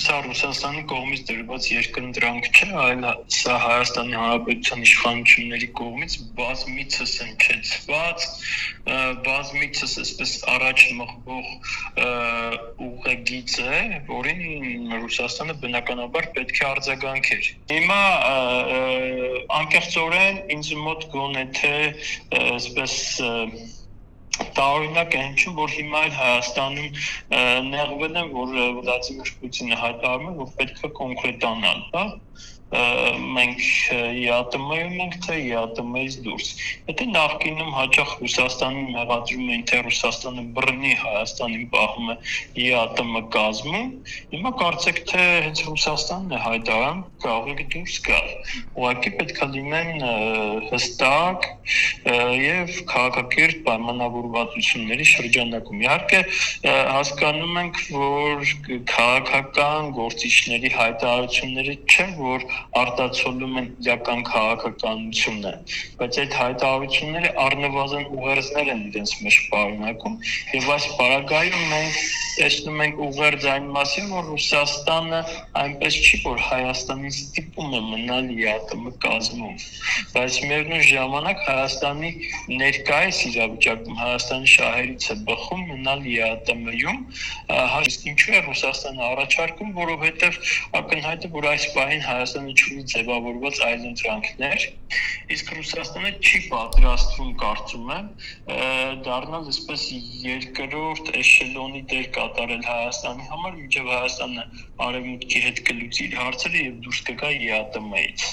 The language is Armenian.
սա Ռուսաստանի կողմից դրված երկընտրանք չէ, այլ սա Հայաստանի Հանրապետության իշխանությունների կողմից բազմիցս հնչեցված, բազմիցս այսպես առաջ մղվող ուղեգիծ է, որին Ռուսաստանը բնականաբար պետք է արձագանքեր։ Հիմա անկեղծորեն ինձ մոտ գոնե թե այսպես տարօրինակ է հնչում, որ հիմա էլ Հայաստանում նեղվել են, որ Վլադիմիր Պուտինը հայտարարում է, որ պետք է կոնկրետանալ, հա։ Մենք ԵԱՏՄ-ում ենք, թե ԵԱՏՄ-ից դուրս։ Եթե նախկինում հաճախ Ռուսաստանին մեղադրում էին, թե Ռուսաստանը բռնի Հայաստանին պահում է ԵԱՏՄ կազմում, հիմա կարծեք թե հենց Ռուսաստանն է հայտարարում կարող է դուրս գալ։ Ուղղակի պետք է լինեն հստակ եւ քաղաքակիրթ պայմանավորվածությունների շրջանակում։ Իհարկե հասկանում ենք, որ քաղաքական գործիչների հայտարարությունները չէ, որ արտացոլում են իրական քաղաքականությունը, բայց այդ հայտարարությունները առնվազն ուղերձներ են իրենց մեջ պարունակում, եւ այս պարագայում մենք տեսնում ենք ուղերձ այն մասին, որ Ռուսաստանը այնպես չի, որ Հայաստանից ստիպում է մնալ ԵԱՏՄ կազմում, բայց միևնույն ժամանակ Հայաստանի ներկայիս իրավիճակում Հայաստանի շահերից է բխում մնալ ԵԱՏՄ-ում, իսկ ինչու է Ռուսաստանը առաջարկում, որովհետեւ ակնհայտ է, որ այս պահին Հայաստանը չունի ձևավորված այլընտրանքներ, իսկ Ռուսաստանը չի պատրաստվում, կարծում եմ, դառնալ այսպես երկրորդ էշելոնի դեր կատարել Հայաստանի համար, մինչև Հայաստանը արևմուտքի հետ կլուծի իր հարցերը եւ դուրս կգա ԵԱՏՄ-ից։